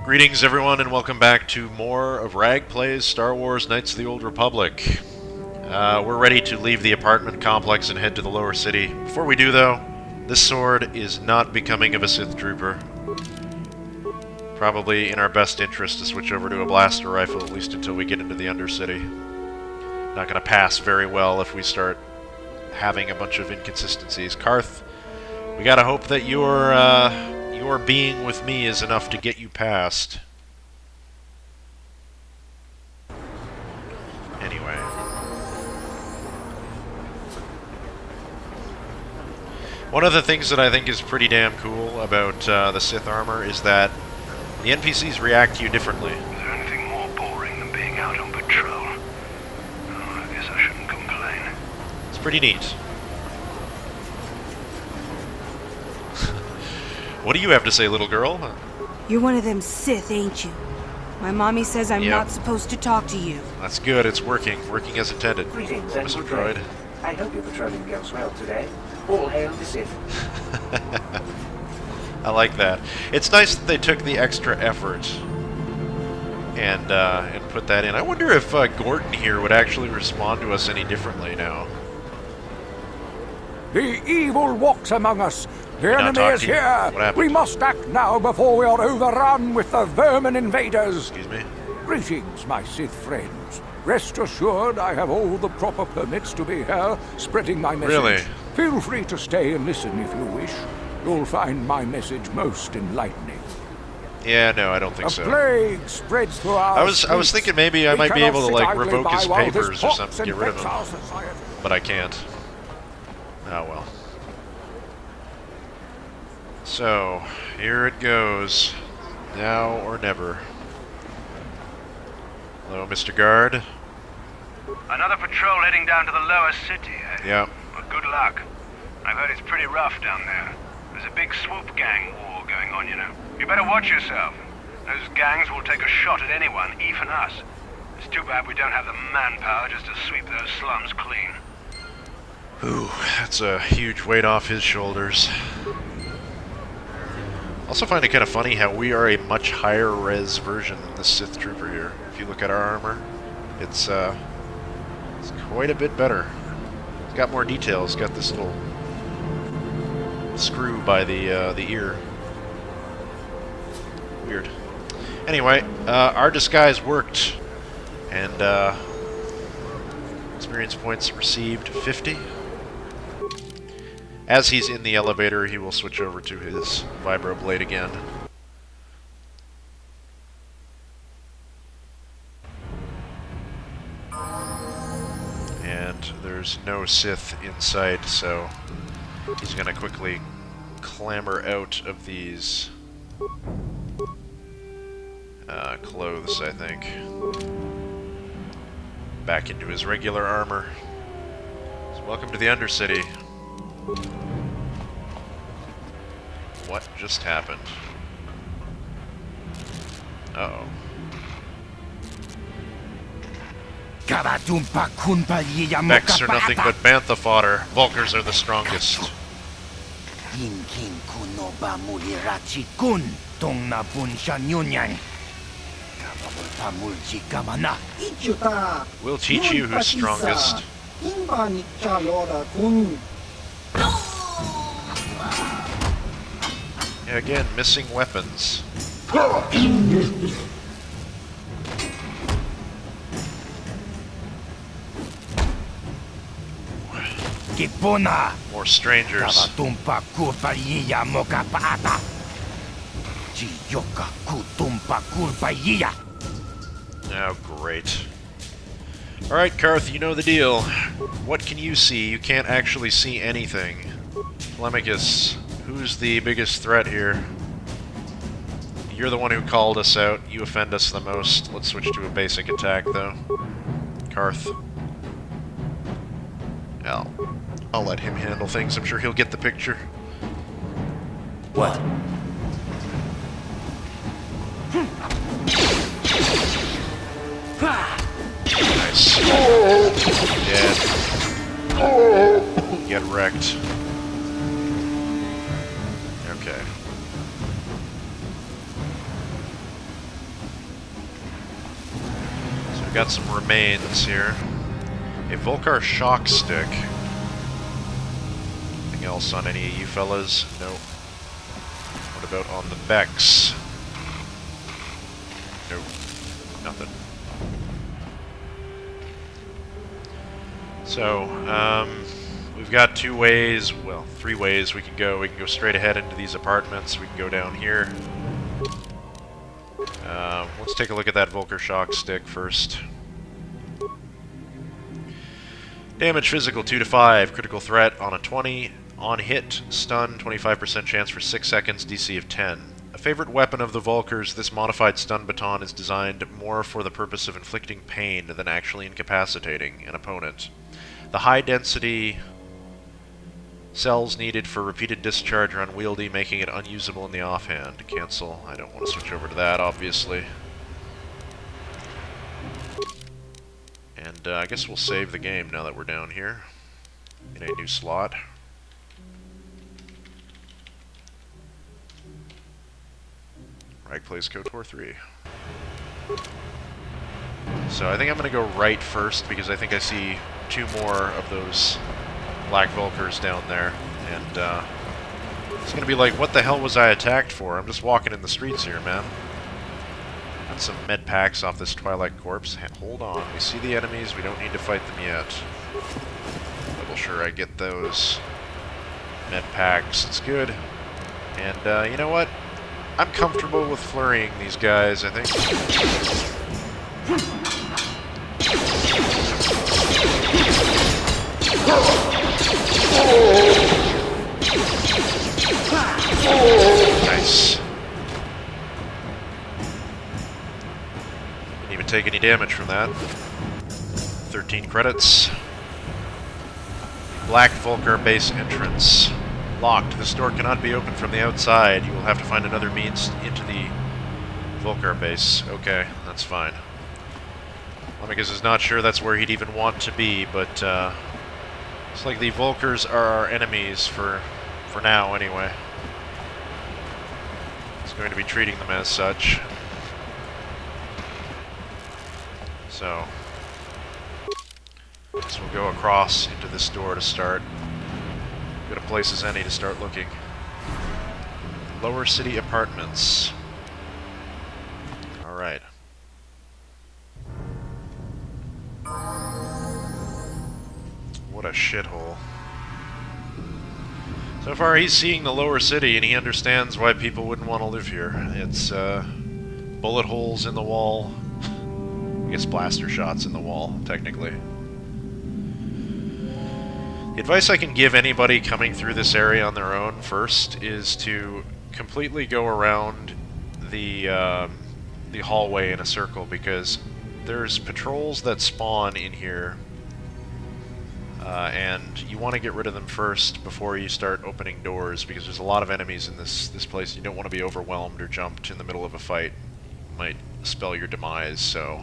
Greetings everyone and welcome back to more of Rag Plays Star Wars Knights of the Old Republic. We're ready to leave the apartment complex and head to the lower city. Before we do though, this sword is not becoming of a Sith Trooper. Probably in our best interest to switch over to a blaster rifle, at least until we get into the Undercity. Not gonna pass very well if we start having a bunch of inconsistencies. Carth, we gotta hope that your being with me is enough to get you past. Anyway. One of the things that I think is pretty damn cool about the Sith Armour is that the NPCs react to you differently. Is there anything more boring than being out on patrol? Oh, I guess I shouldn't complain. It's pretty neat. What do you have to say, little girl? You're one of them Sith, ain't you? My mommy says I'm not supposed to talk to you. That's good, it's working. Working as intended. Greetings, Mr. Droid. I hope your patrolling goes well today. All hail the Sith. I like that. It's nice that they took the extra effort and put that in. I wonder if Gordon here would actually respond to us any differently now. The evil walks among us. The enemy is here. What happened? We must act now before we are overrun with the vermin invaders. Excuse me? Greetings, my Sith friends. Rest assured I have all the proper permits to be here, spreading my message. Really? Feel free to stay and listen if you wish. You'll find my message most enlightening. Yeah, no, I don't think so. A plague spreads through our I was thinking maybe I might be able to like revoke his papers or or something, get rid of him, but I can't. Oh well. So, here it goes. Now or never. Hello, Mr. Guard. Another patrol heading down to the lower city, eh? Yeah. Well, good luck. I've heard it's pretty rough down there. There's a big swoop gang war going on, you know. You better watch yourself. Those gangs will take a shot at anyone, even us. It's too bad we don't have the manpower just to sweep those slums clean. Ooh, that's a huge weight off his shoulders. Also find it kind of funny how we are a much higher res version than the Sith Trooper here. If you look at our armor, it's quite a bit better. It's got more details. It's got this little screw by the ear. Weird. Anyway, our disguise worked, and experience points received 50. As he's in the elevator, he will switch over to his vibroblade again. And there's no Sith in sight, so he's going to quickly clamber out of these clothes, I think. Back into his regular armor. So welcome to the Undercity. What just happened? Uh-oh. Mechs are nothing but bantha fodder. Vulkars are the strongest. We'll teach you who's strongest. Yeah, again, missing weapons. More strangers. Oh, great. Alright, Carth, you know the deal. What can you see? You can't actually see anything. Telemachus, who's the biggest threat here? You're the one who called us out. You offend us the most. Let's switch to a basic attack, though. Carth. I'll let him handle things. I'm sure he'll get the picture. What? Nice. Dead. Get wrecked. Okay. We've got some remains here. A Vulkar shock stick. Anything else on any of you fellas? No. What about on the Vex? Nope. Nothing. So, we've got 2 ways, well, 3 ways we can go. We can go straight ahead into these apartments. We can go down here. Let's take a look at that Vulkar shock stick first. Damage physical 2 to 5, critical threat on a 20, on hit, stun, 25% chance for 6 seconds, DC of 10. A favorite weapon of the Vulkars, this modified stun baton is designed more for the purpose of inflicting pain than actually incapacitating an opponent. The high density cells needed for repeated discharge are unwieldy, making it unusable in the offhand. Cancel. I don't want to switch over to that, obviously. And I guess we'll save the game now that we're down here in a new slot. Right place KotOR 3. So I think I'm going to go right first because I think I see 2 more of those Black Vulkars down there. And it's going to be like, what the hell was I attacked for? I'm just walking in the streets here, man. Got some med packs off this Twilight Corpse. Hold on, we see the enemies, we don't need to fight them yet. Double sure I get those med packs, it's good. And you know what? I'm comfortable with flurrying these guys, I think. Nice. Didn't even take any damage from that. 13 credits. Black Vulkar base entrance. Locked. This door cannot be opened from the outside. You will have to find another means into the Vulkar base. Okay, that's fine. Telemachus is not sure that's where he'd even want to be, but it's like the Vulkars are our enemies for now, anyway. He's going to be treating them as such. So, I guess we'll go across into this door to start. Good a place as any to start looking. Lower City Apartments. Alright. What a shithole. So far he's seeing the lower city and he understands why people wouldn't want to live here. It's bullet holes in the wall. I guess blaster shots in the wall, technically. The advice I can give anybody coming through this area on their own first is to completely go around the hallway in a circle, because there's patrols that spawn in here, and you want to get rid of them first before you start opening doors, because there's a lot of enemies in this place. You don't want to be overwhelmed or jumped in the middle of a fight. It might spell your demise, so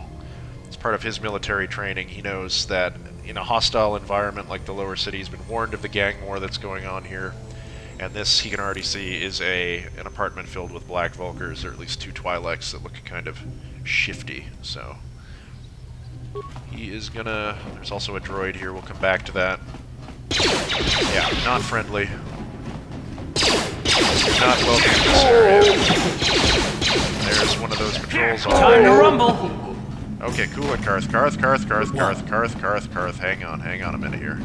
as part of his military training, he knows that in a hostile environment like the lower city, he's been warned of the gang war that's going on here, and this, he can already see, is an apartment filled with Black Vulkars, or at least 2 Twi'leks that look kind of shifty, so he is gonna... There's also a droid here, we'll come back to that. Yeah, not friendly. You're not welcome in this area. There's one of those patrols on Time to rumble! Okay, cool it, Carth. Carth, hang on a minute here.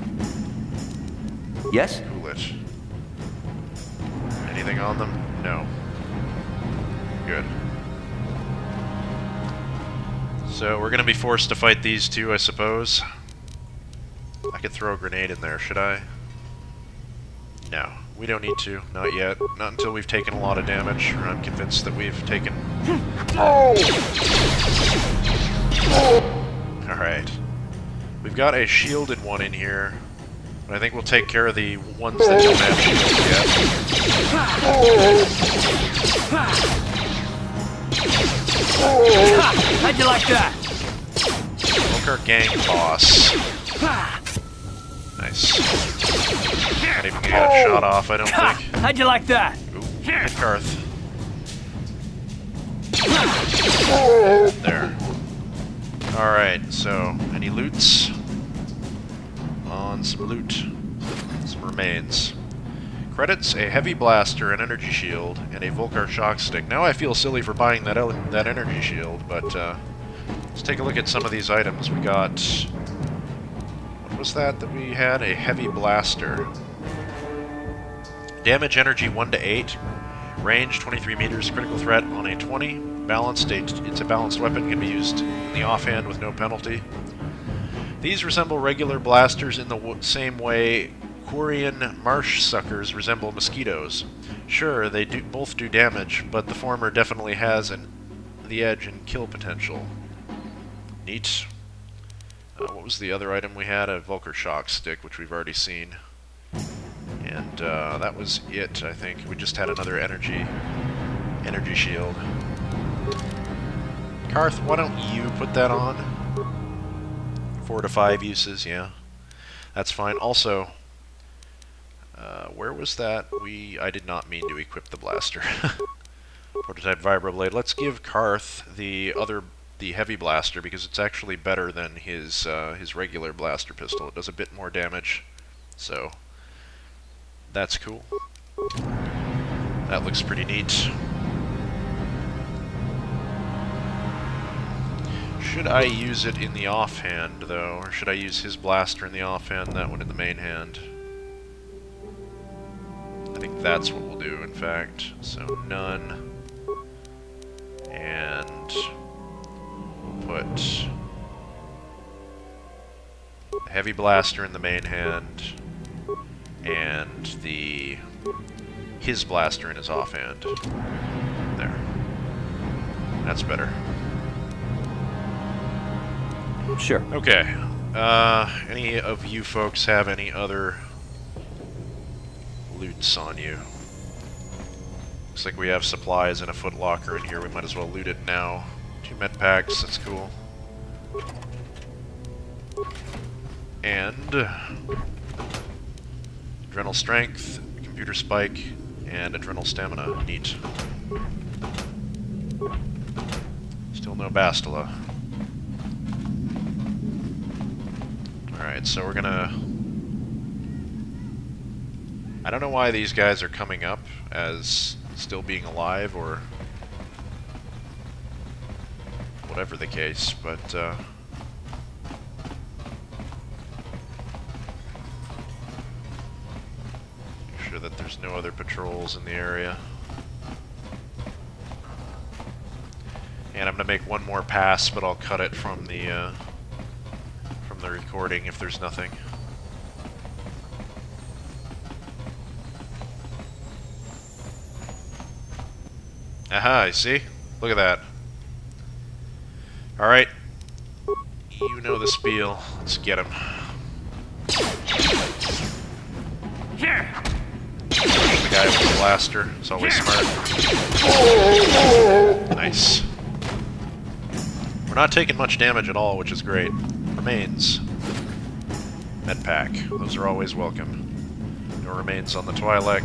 Yes? Cool it. Anything on them? No. Good. So we're gonna be forced to fight these 2, I suppose. I could throw a grenade in there, should I? No, we don't need to. Not yet. Not until we've taken a lot of damage, or I'm convinced that we've taken... Alright. We've got a shielded one in here, but I think we'll take care of the ones that don't have shields yet. How'd you like that? Vulkar gang boss. Nice. Not even gonna get a shot off, I don't think. How'd you like that? Ooh, hit Carth. There. Alright, so, any loots? On some loot. Some remains. Credits, a heavy blaster, an energy shield, and a Vulkar shock stick. Now I feel silly for buying that energy shield, but let's take a look at some of these items. We got... What was that we had? A heavy blaster. Damage energy 1 to 8. Range 23 meters. Critical threat on a 20. Balanced. It's a balanced weapon. Can be used in the offhand with no penalty. These resemble regular blasters in the same way Quarian marsh suckers resemble mosquitoes. Sure, they both do damage, but the former definitely has the edge in kill potential. Neat. What was the other item we had? A Vulkar shock stick, which we've already seen. And that was it, I think. We just had another energy shield. Carth, why don't you put that on? 4 to 5 uses, yeah. That's fine. Also, where was that? I did not mean to equip the blaster. Prototype vibroblade. Let's give Carth the heavy blaster because it's actually better than his regular blaster pistol. It does a bit more damage, so that's cool. That looks pretty neat. Should I use it in the offhand, though? Or should I use his blaster in the offhand, that one in the main hand? I think that's what we'll do, in fact. So, none. And we'll put the heavy blaster in the main hand, and his blaster in his offhand. There. That's better. Sure. Okay. Any of you folks have any other loots on you? Looks like we have supplies and a footlocker in here. We might as well loot it now. 2 med packs, that's cool. And adrenal strength, computer spike, and adrenal stamina. Neat. Still no Bastila. Alright, so we're gonna... I don't know why these guys are coming up as still being alive, or whatever the case, but make sure that there's no other patrols in the area. And I'm gonna make one more pass, but I'll cut it from the recording if there's nothing. Aha, I see. Look at that. Alright. You know the spiel. Let's get him. Yeah. The guy with the blaster is always smart. Nice. We're not taking much damage at all, which is great. Remains. Med pack. Those are always welcome. No remains on the Twi'lek.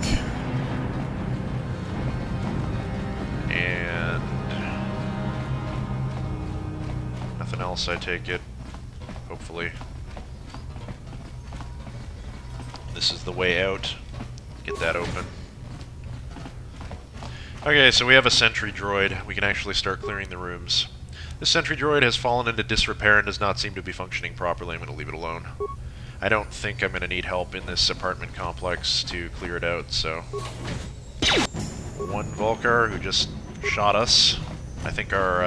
And nothing else, I take it. Hopefully. This is the way out. Get that open. Okay, so we have a sentry droid. We can actually start clearing the rooms. This sentry droid has fallen into disrepair and does not seem to be functioning properly. I'm going to leave it alone. I don't think I'm going to need help in this apartment complex to clear it out, so... One Vulkar who just shot us. I think our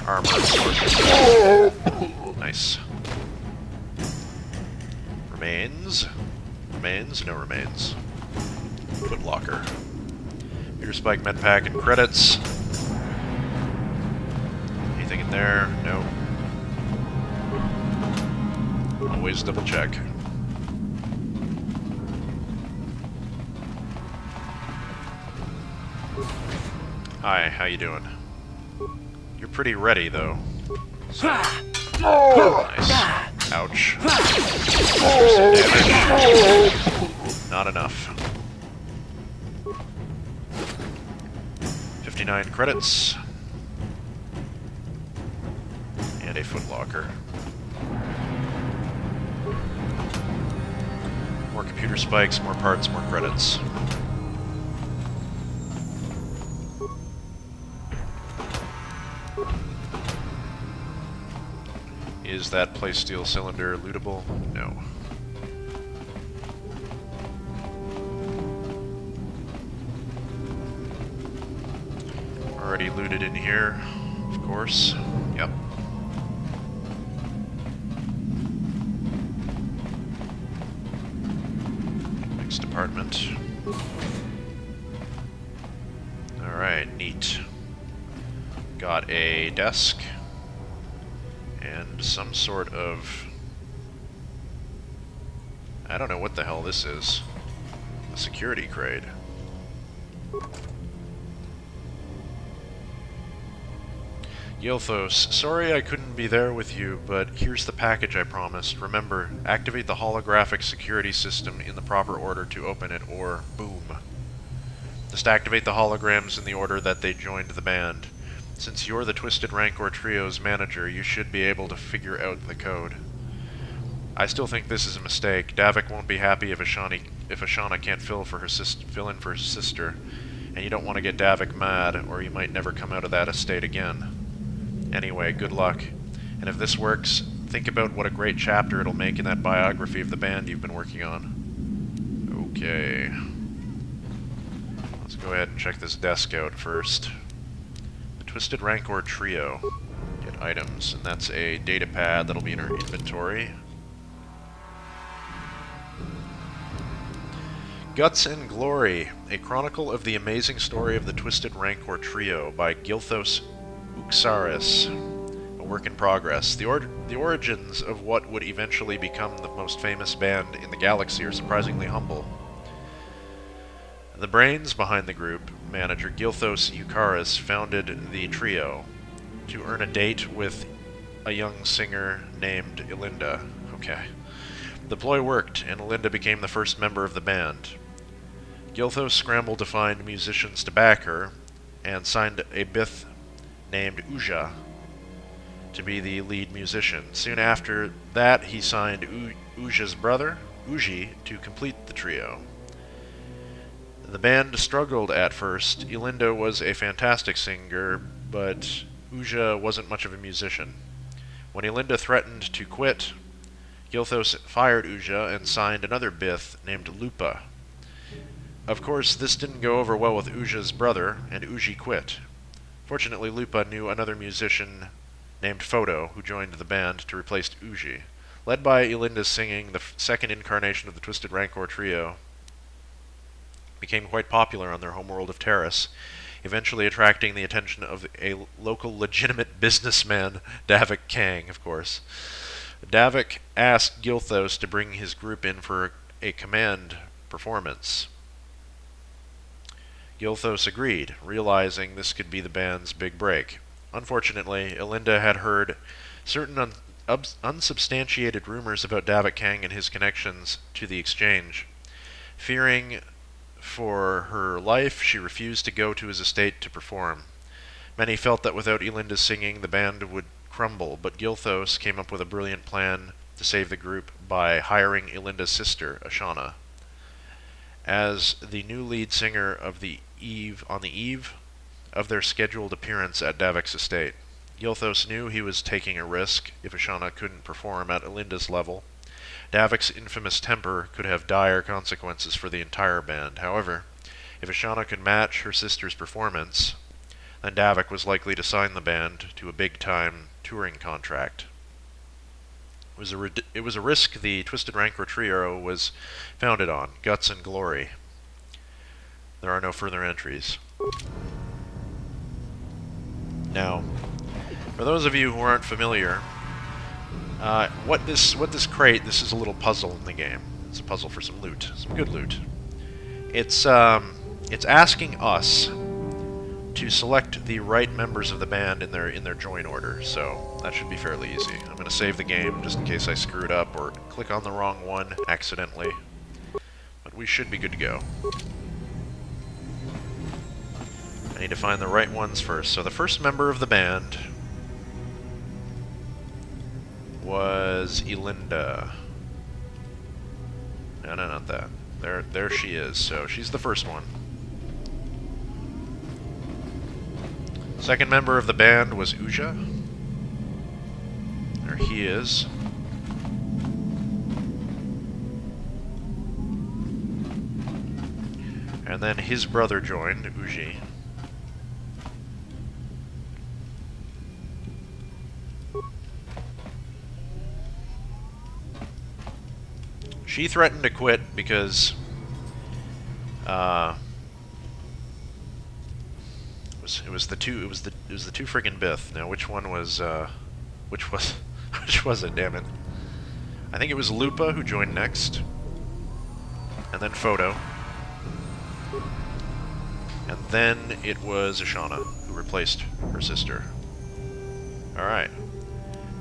armor is working. Nice. Remains. Remains? No remains. Footlocker. Meter spike, med pack, and credits. Anything in there? No. Always double check. Hi, how you doing? You're pretty ready, though. So, nice. Ouch. Some damage. Not enough. 59 credits. And And a footlocker. More computer spikes, more parts, more credits. Is that plasteel cylinder lootable? No. Already looted in here, of course. Yep. Next department. Alright, neat. Got a desk. And some sort of... I don't know what the hell this is. A security crate. Gilthos, sorry I couldn't be there with you, but here's the package I promised. Remember, activate the holographic security system in the proper order to open it, or boom. Just activate the holograms in the order that they joined the band. Since you're the Twisted Rancor Trio's manager, you should be able to figure out the code. I still think this is a mistake. Davik won't be happy if Ashana can't fill in for her sister, and you don't want to get Davik mad, or you might never come out of that estate again. Anyway, good luck. And if this works, think about what a great chapter it'll make in that biography of the band you've been working on. Okay. Let's go ahead and check this desk out first. The Twisted Rancor Trio. Get items, and that's a data pad that'll be in our inventory. Guts and Glory, a chronicle of the amazing story of the Twisted Rancor Trio by Gilthos Uxaris, a work in progress. The origins of what would eventually become the most famous band in the galaxy are surprisingly humble. The brains behind the group, manager Gilthos Uxaris, founded the trio to earn a date with a young singer named Elinda. Okay. The ploy worked, and Elinda became the first member of the band. Gilthos scrambled to find musicians to back her, and signed a Bith named Uja to be the lead musician. Soon after that, he signed Uja's brother, Uji, to complete the trio. The band struggled at first. Elinda was a fantastic singer, but Uja wasn't much of a musician. When Elinda threatened to quit, Gilthos fired Uja and signed another Bith named Lupa. Of course, this didn't go over well with Uja's brother, and Uji quit. Fortunately, Lupa knew another musician named Photo, who joined the band to replace Uji. Led by Elinda singing, the second incarnation of the Twisted Rancor Trio became quite popular on their homeworld of Terrace, eventually attracting the attention of a local legitimate businessman, Davik Kang, of course. Davik asked Gilthos to bring his group in for a command performance. Gilthos agreed, realizing this could be the band's big break. Unfortunately, Elinda had heard certain unsubstantiated rumors about Davik Kang and his connections to the Exchange. Fearing for her life, she refused to go to his estate to perform. Many felt that without Elinda's singing, the band would crumble, but Gilthos came up with a brilliant plan to save the group by hiring Elinda's sister, Ashana, as the new lead singer on the eve of their scheduled appearance at Davik's estate. Gilthos knew he was taking a risk if Ashana couldn't perform at Elinda's level. Davik's infamous temper could have dire consequences for the entire band. However, if Ashana could match her sister's performance, then Davik was likely to sign the band to a big-time touring contract. It was a risk the Twisted Rancor Trio was founded on, Guts and Glory. There are no further entries. Now, for those of you who aren't familiar, what this crate, this is a little puzzle in the game. It's a puzzle for some loot, some good loot. It's asking us to select the right members of the band in their join order, so that should be fairly easy. I'm going to save the game just in case I screwed up or click on the wrong one accidentally, but we should be good to go. I need to find the right ones first. So the first member of the band was Elinda. No, not that. There she is. So she's the first one. Second member of the band was Uja. There he is. And then his brother joined, Uji. She threatened to quit because it was the two friggin' Bith. Now which one was which was it, damn it. I think it was Lupa who joined next. And then Photo. And then it was Ashana who replaced her sister. Alright.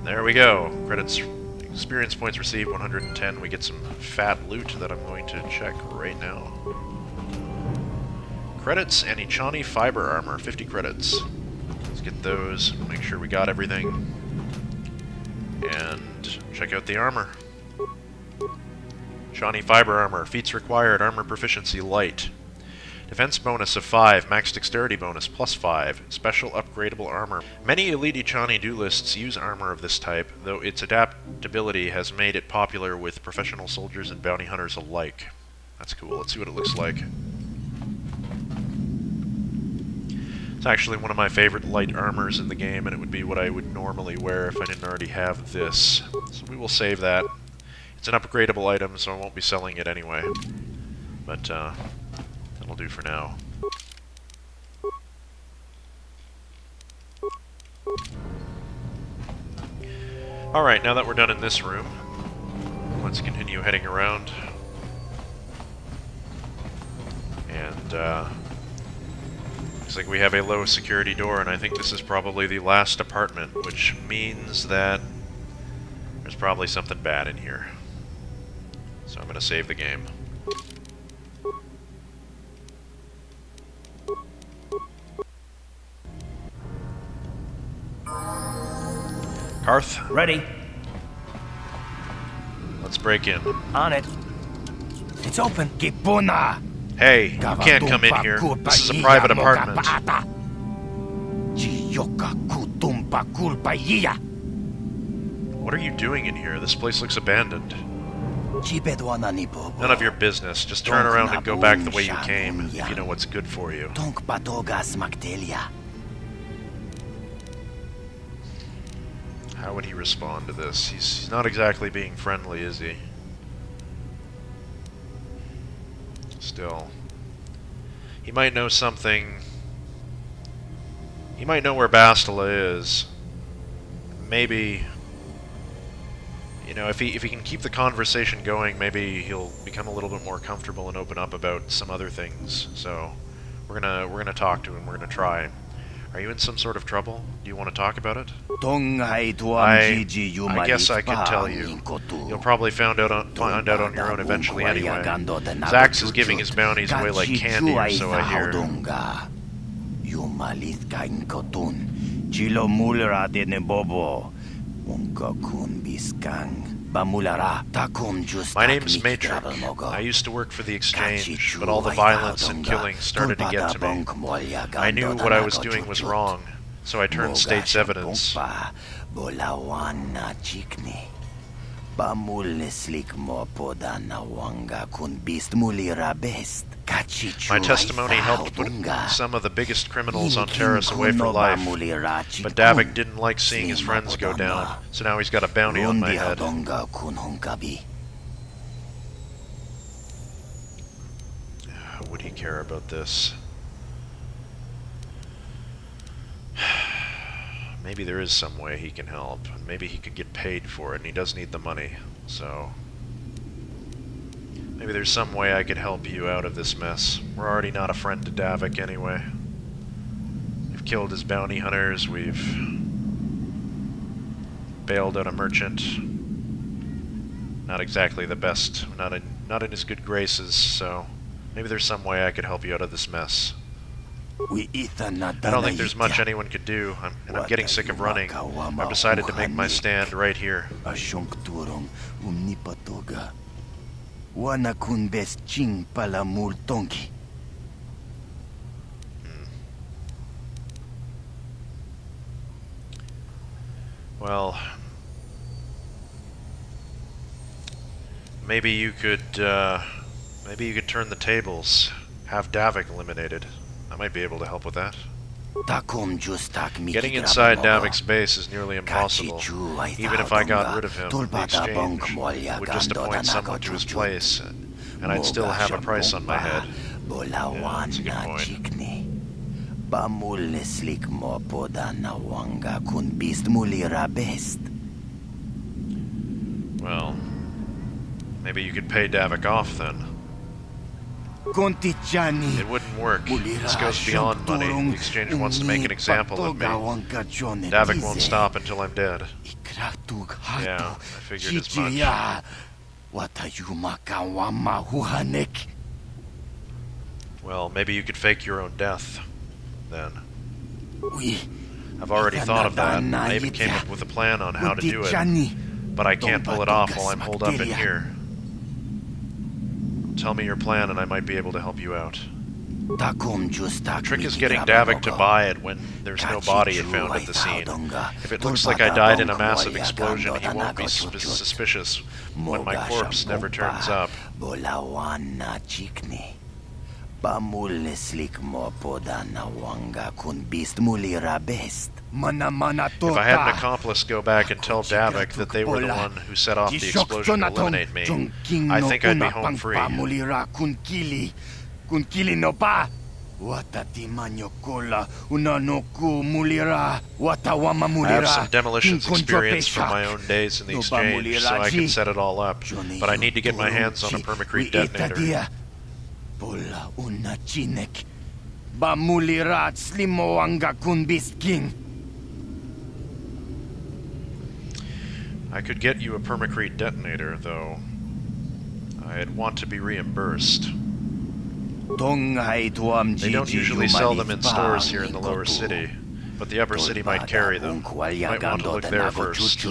There we go. Credits. Experience points received, 110. We get some fat loot that I'm going to check right now. Credits and Ichani Fiber Armor, 50 credits. Let's get those, make sure we got everything. And check out the armor. Ichani Fiber Armor, feats required, armor proficiency light. Defense bonus of 5, max dexterity bonus plus 5, special upgradable armor. Many Elite Ichani duelists use armor of this type, though its adaptability has made it popular with professional soldiers and bounty hunters alike. That's cool, let's see what it looks like. It's actually one of my favorite light armors in the game, and it would be what I would normally wear if I didn't already have this. So we will save that. It's an upgradable item, so I won't be selling it anyway. But, that'll do for now. Alright, now that we're done in this room, let's continue heading around. And, looks like we have a low security door, and I think this is probably the last apartment, which means that there's probably something bad in here. So I'm going to save the game. Carth? Ready. Let's break in. On it. It's open. Kipuna. Hey, you can't come in here. This is a private apartment. What are you doing in here? This place looks abandoned. None of your business. Just turn around and go back the way you came, if you know what's good for you. How would he respond to this? He's not exactly being friendly, is he? Still. He might know something. He might know where Bastila is. Maybe, you know, if he can keep the conversation going, maybe he'll become a little bit more comfortable and open up about some other things. So we're gonna talk to him. We're gonna try. Are you in some sort of trouble? Do you want to talk about it? I guess I could tell you. You'll probably find out on your own eventually anyway. Zax is giving his bounties away like candy, or so I hear. My name's Matric. I used to work for the Exchange, but all the violence and killing started to get to me. I knew what I was doing was wrong, so I turned state's evidence. My testimony helped put some of the biggest criminals on Terrace away for life, but Davik didn't like seeing his friends go down, so now he's got a bounty on my head. Would he care about this? Maybe there is some way he can help. Maybe he could get paid for it, and he does need the money, so... Maybe there's some way I could help you out of this mess. We're already not a friend to Davik anyway. We've killed his bounty hunters, we've bailed out a merchant. Not exactly the best, not in his good graces, so maybe there's some way I could help you out of this mess. I don't think there's much anyone could do, and I'm getting sick of running. I've decided to make my stand right here. Well, maybe you could turn the tables, have Davik eliminated. I might be able to help with that. Getting inside Davik's base is nearly impossible. Even if I got rid of him, the exchange would just appoint someone to his place, and I'd still have a price on my head. Yeah, that's a good point. Well, maybe you could pay Davik off then. It wouldn't work. This goes beyond money. The exchange wants to make an example of me. Davik won't stop until I'm dead. Yeah, I figured as much. Well, maybe you could fake your own death, then. I've already thought of that. I even came up with a plan on how to do it, but I can't pull it off while I'm holed up in here. Tell me your plan and I might be able to help you out. The trick is getting Davik to buy it when there's no body found at the scene. If it looks like I died in a massive explosion, he won't be suspicious when my corpse never turns up. If I had an accomplice go back and tell Davik that they were the one who set off the explosion to eliminate me, I think I'd be home free. I have some demolitions experience from my own days in the exchange, so I can set it all up, but I need to get my hands on a permacrete detonator. I could get you a permacrete detonator, though I'd want to be reimbursed. They don't usually sell them in stores here in the lower city, but the upper city might carry them. You might want to look there first.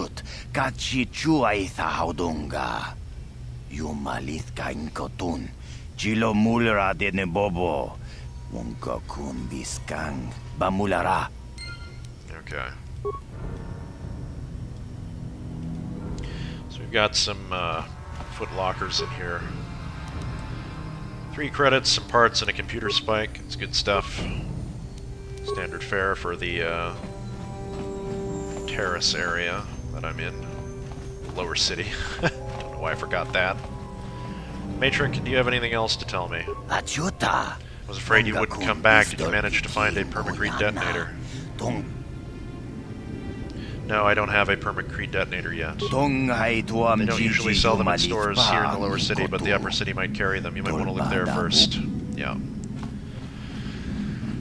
Okay. So we've got some foot lockers in here. 3 credits, some parts, and a computer spike. It's good stuff. Standard fare for the terrace area that I'm in. Lower city. Don't know why I forgot that. Matric, do you have anything else to tell me? I was afraid you wouldn't come back. Did you manage to find a permacrete detonator? No, I don't have a permacrete detonator yet. They don't usually sell them in stores here in the lower city, but the upper city might carry them. You might want to look there first. Yeah.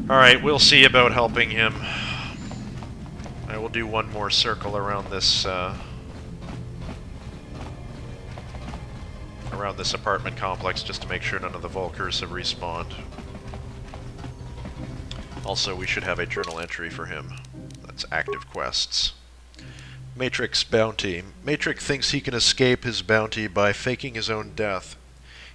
Alright, we'll see about helping him. I will do one more circle around this apartment complex just to make sure none of the Vulkars have respawned. Also, we should have a journal entry for him. That's active quests. Matric's bounty. Matric thinks he can escape his bounty by faking his own death.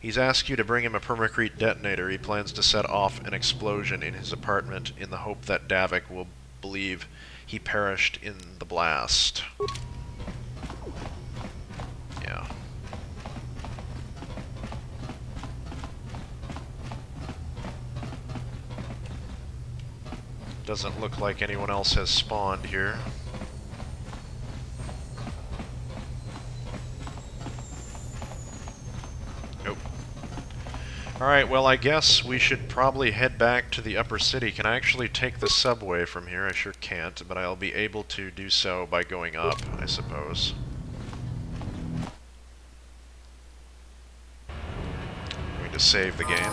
He's asked you to bring him a permacrete detonator. He plans to set off an explosion in his apartment in the hope that Davik will believe he perished in the blast. Yeah. Doesn't look like anyone else has spawned here. Nope. Alright, well I guess we should probably head back to the upper city. Can I actually take the subway from here? I sure can't, but I'll be able to do so by going up, I suppose. I'm going to save the game.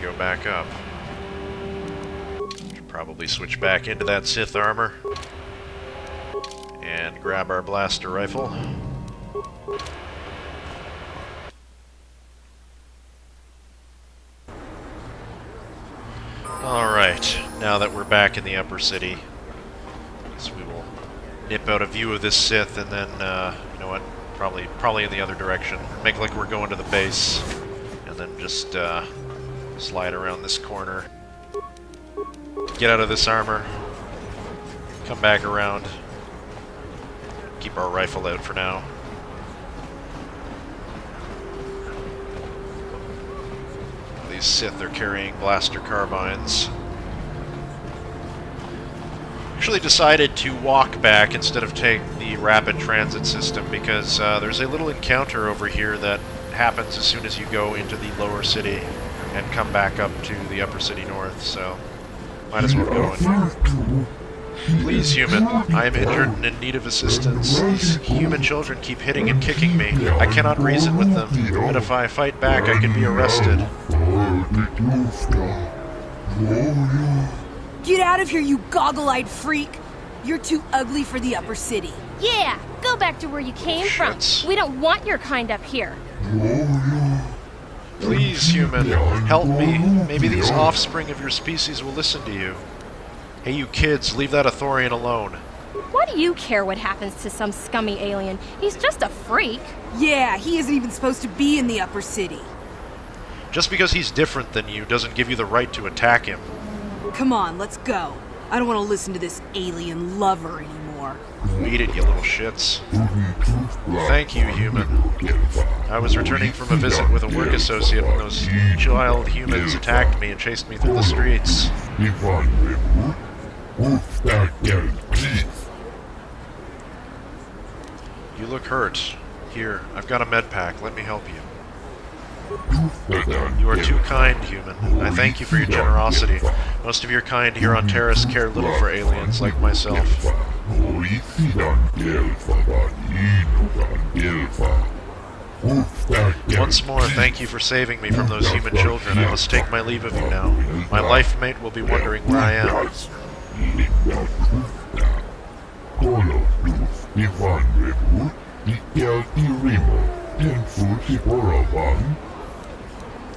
Go back up. Should probably switch back into that Sith Armour. And grab our blaster rifle. Alright, now that we're back in the upper city, I guess we will nip out a view of this Sith and then, you know what, probably in the other direction. Make like we're going to the base, and then just slide around this corner. Get out of this armor, come back around, keep our rifle out for now. These Sith are carrying blaster carbines. Actually decided to walk back instead of take the rapid transit system because there's a little encounter over here that happens as soon as you go into the lower city and come back up to the upper city north, so might as well go in. Please, human. I am injured and in need of assistance. These human children keep hitting and kicking me. I cannot reason with them, but if I fight back, I could be arrested. Get out of here, you goggle-eyed freak! You're too ugly for the upper city. Yeah, go back to where you came from. We don't want your kind up here. Please, human, help me. Maybe these offspring of your species will listen to you. Hey, you kids, leave that Ithorian alone. Why do you care what happens to some scummy alien? He's just a freak. Yeah, he isn't even supposed to be in the upper city. Just because he's different than you doesn't give you the right to attack him. Come on, let's go. I don't want to listen to this alien lover anymore. Eat it, you little shits. Thank you, human. I was returning from a visit with a work associate when those child humans attacked me and chased me through the streets. You look hurt. Here, I've got a med pack. Let me help you. You are too kind, human. I thank you for your generosity. Most of your kind here on Terrace care little for aliens like myself. Once more, thank you for saving me from those human children. I must take my leave of you now. My life mate will be wondering where I am.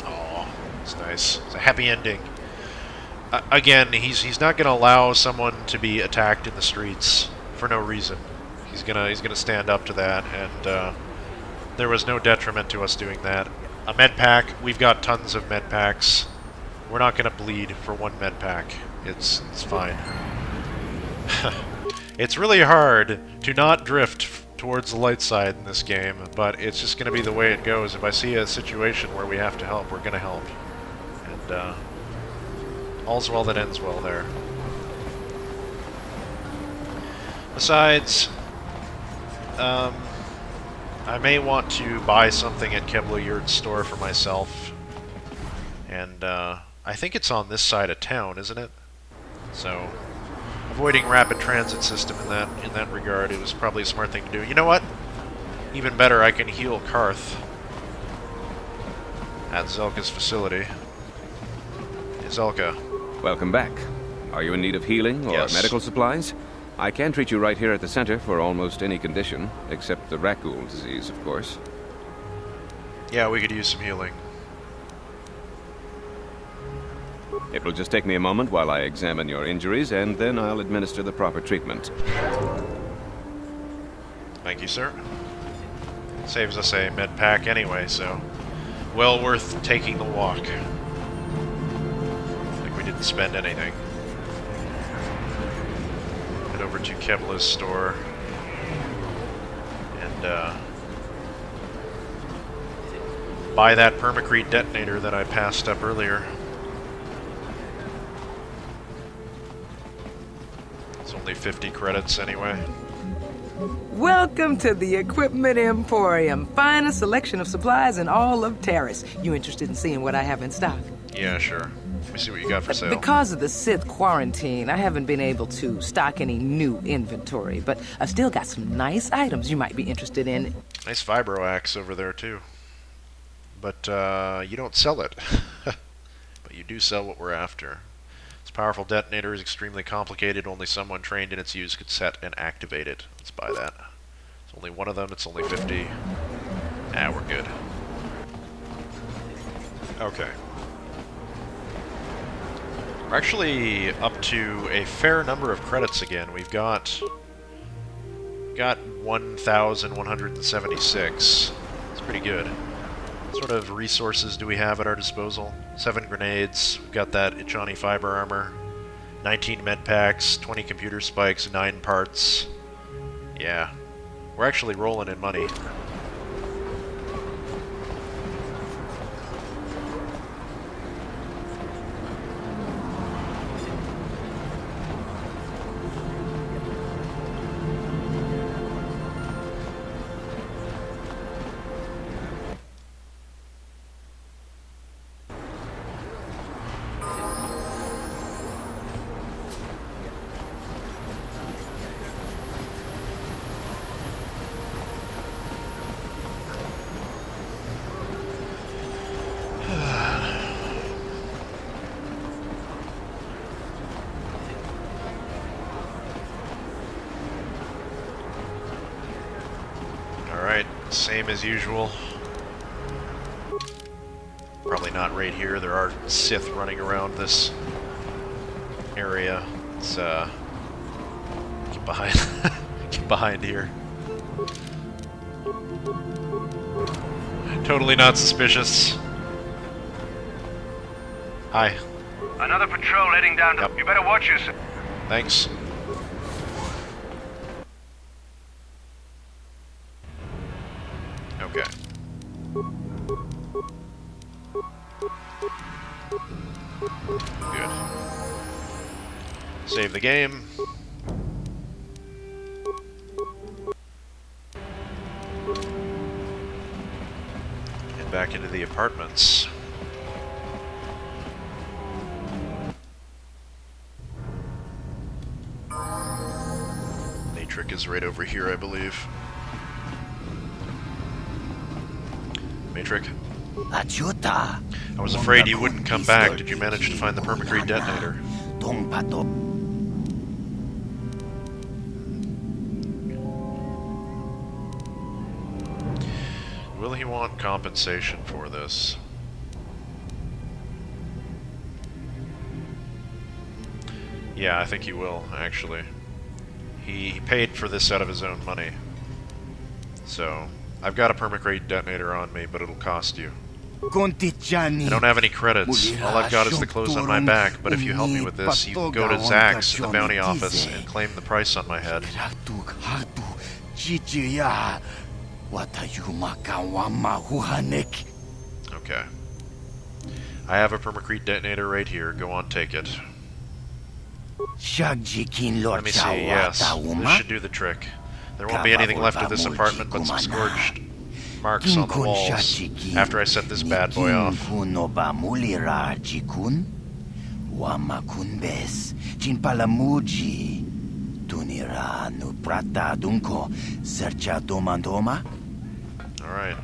Oh, it's nice. It's a happy ending. Again, he's not going to allow someone to be attacked in the streets for no reason. He's gonna stand up to that, and there was no detriment to us doing that. A med pack, we've got tons of med packs. We're not gonna bleed for one med pack. It's fine. It's really hard to not drift towards the light side in this game, but it's just gonna be the way it goes. If I see a situation where we have to help, we're gonna help. And all's well that ends well there. Besides, I may want to buy something at KotOR's store for myself, and I think it's on this side of town, isn't it? So, avoiding rapid transit system in that regard, it was probably a smart thing to do. You know what? Even better, I can heal Carth at Zelka's facility. Hey, Zelka. Welcome back. Are you in need of healing or medical supplies? I can treat you right here at the center for almost any condition, except the raccoon disease, of course. Yeah, we could use some healing. It will just take me a moment while I examine your injuries, and then I'll administer the proper treatment. Thank you, sir. Saves us a med pack anyway, so well worth taking the walk. Like we didn't spend anything. Head over to KotOR's store and buy that permacrete detonator that I passed up earlier. It's only 50 credits anyway. Welcome to the Equipment Emporium. Finest selection of supplies in all of Terrace. You interested in seeing what I have in stock? Yeah, sure. Let me see what you got for sale. Because of the Sith quarantine, I haven't been able to stock any new inventory, but I've still got some nice items you might be interested in. Nice vibro axe over there, too. But, you don't sell it. But you do sell what we're after. This powerful detonator is extremely complicated. Only someone trained in its use could set and activate it. Let's buy that. It's only one of them. It's only 50. Ah, we're good. Okay. We're actually up to a fair number of credits again. We've got 1,176. It's pretty good. What sort of resources do we have at our disposal? 7 grenades. We've got that Ichani fiber armor. 19 med packs, 20 computer spikes, 9 parts. Yeah. We're actually rolling in money. Same as usual. Probably not right here. There are Sith running around this area. Let's get behind get behind here. Totally not suspicious. Hi. Another patrol heading down to... Yep. You better watch yourself. Thanks. Okay. Good. Save the game. And back into the apartments. Matric is right over here, I believe. Matric? I was afraid you wouldn't come back. Did you manage to find the permacrete detonator? Will he want compensation for this? Yeah, I think he will, actually. He paid for this out of his own money. So, I've got a permacrate detonator on me, but it'll cost you. I don't have any credits. All I've got is the clothes on my back, but if you help me with this, you can go to Zack's at the bounty office and claim the price on my head. Okay. I have a permacrete detonator right here. Go on, take it. Let me see, yes. This should do the trick. There won't be anything left of this apartment but some scorched marks on the walls after I set this bad boy off. Alright.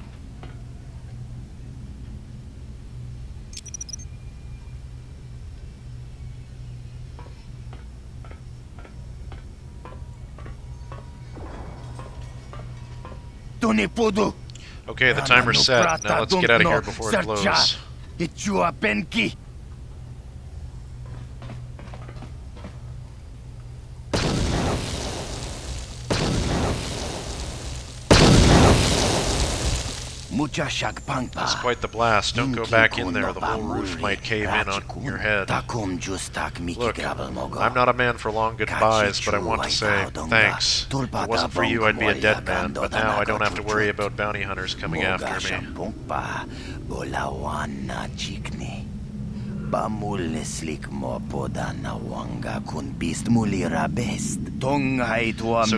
Okay, the timer's set. Now let's get out of here before it blows. That's quite the blast. Don't go back in there. The whole roof might cave in on your head. Look, I'm not a man for long goodbyes, but I want to say thanks. If it wasn't for you, I'd be a dead man, but now I don't have to worry about bounty hunters coming after me. So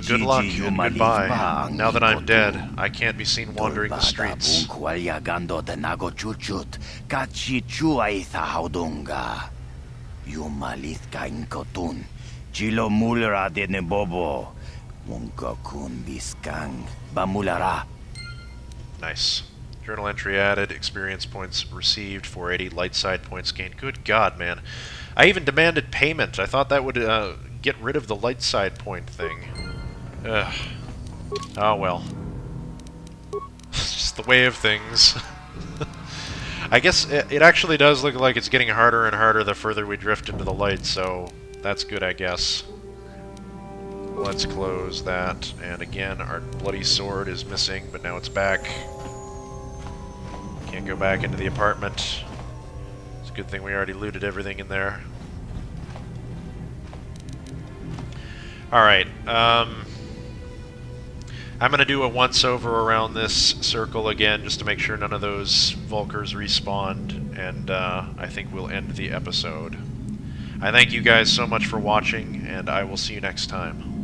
good luck and goodbye. Now that I'm dead, I can't be seen wandering the streets. Nice. Journal entry added, experience points received, 480, light side points gained. Good God, man. I even demanded payment. I thought that would get rid of the light side point thing. Ugh. Oh well. It's just the way of things. I guess it actually does look like it's getting harder and harder the further we drift into the light, so that's good, I guess. Let's close that. And again, our bloody sword is missing, but now it's back. Can't go back into the apartment. It's a good thing we already looted everything in there. Alright, I'm going to do a once-over around this circle again, just to make sure none of those Vulkars respawned, and I think we'll end the episode. I thank you guys so much for watching, and I will see you next time.